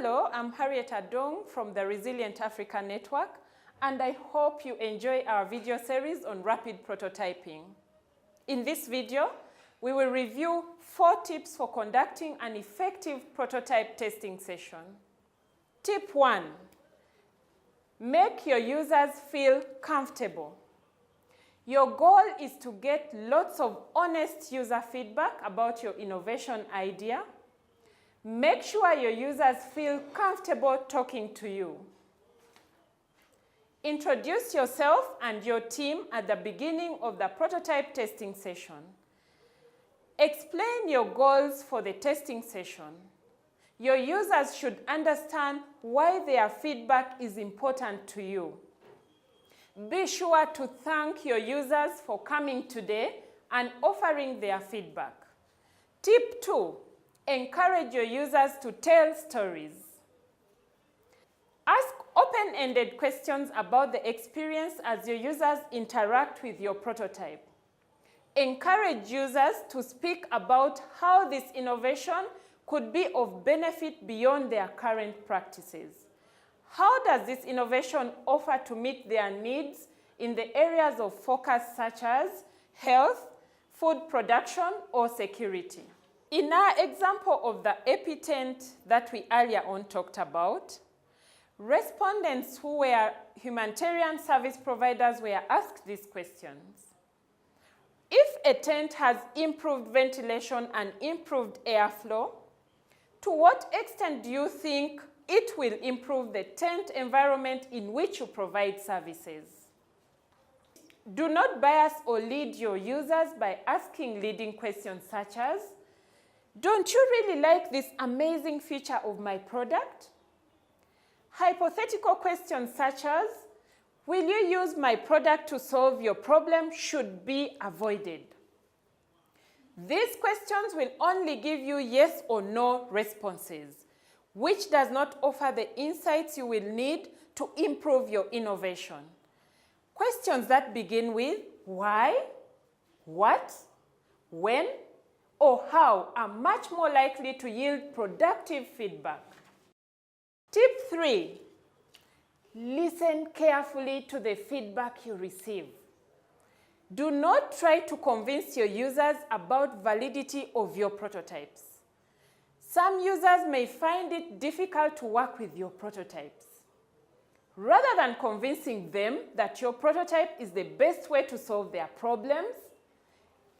Hello, I'm Harriet Adong from the Resilient Africa Network, and I hope you enjoy our video series on rapid prototyping. In this video, we will review 4 tips for conducting an effective prototype testing session. Tip 1. Make your users feel comfortable. Your goal is to get lots of honest user feedback about your innovation idea. Make sure your users feel comfortable talking to you. Introduce yourself and your team at the beginning of the prototype testing session. Explain your goals for the testing session. Your users should understand why their feedback is important to you. Be sure to thank your users for coming today and offering their feedback. Tip 2. Encourage your users to tell stories. Ask open-ended questions about the experience as your users interact with your prototype. Encourage users to speak about how this innovation could be of benefit beyond their current practices. How does this innovation offer to meet their needs in the areas of focus such as health, food production, or security? In our example of the EpiTent that we earlier on talked about, respondents who were humanitarian service providers were asked these questions. If a tent has improved ventilation and improved airflow, to what extent do you think it will improve the tent environment in which you provide services? Do not bias or lead your users by asking leading questions such as, "Don't you really like this amazing feature of my product?" Hypothetical questions such as, "Will you use my product to solve your problem?" should be avoided. These questions will only give you yes or no responses, which does not offer the insights you will need to improve your innovation. Questions that begin with why, what, when, or how are much more likely to yield productive feedback. Tip 3. Listen carefully to the feedback you receive. Do not try to convince your users about validity of your prototypes. Some users may find it difficult to work with your prototypes. Rather than convincing them that your prototype is the best way to solve their problems,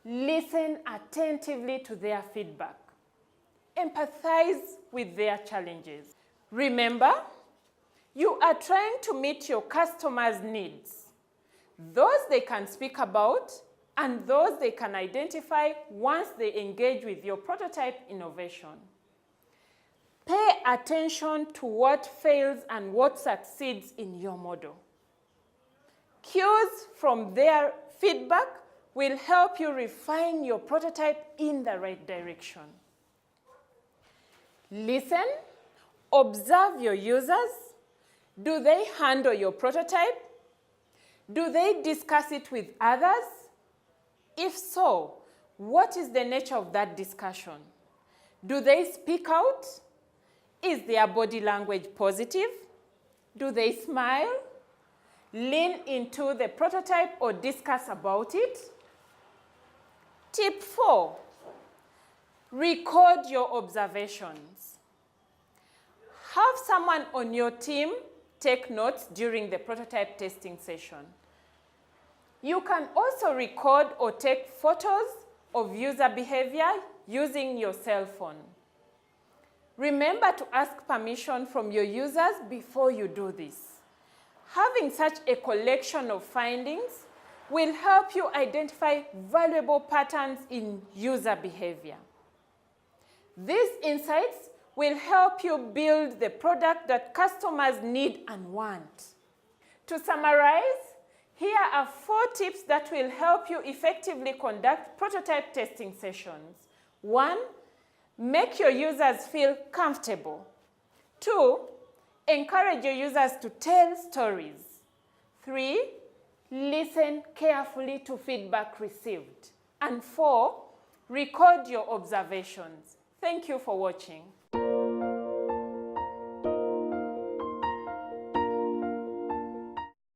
listen attentively to their feedback. Empathize with their challenges. Remember, you are trying to meet your customers' needs, those they can speak about and those they can identify once they engage with your prototype innovation. Pay attention to what fails and what succeeds in your model. Cues from their feedback will help you refine your prototype in the right direction. Listen, observe your users. Do they handle your prototype? Do they discuss it with others? If so, what is the nature of that discussion? Do they speak out? Is their body language positive? Do they smile? Lean into the prototype or discuss about it? Tip 4. Record your observations. Have someone on your team take notes during the prototype testing session. You can also record or take photos of user behavior using your cell phone. Remember to ask permission from your users before you do this. Having such a collection of findings will help you identify valuable patterns in user behavior. These insights will help you build the product that customers need and want. To summarize, here are 4 tips that will help you effectively conduct prototype testing sessions. 1. Make your users feel comfortable. 2. Encourage your users to tell stories. 3. Listen carefully to feedback received. And 4. Record your observations. Thank you for watching.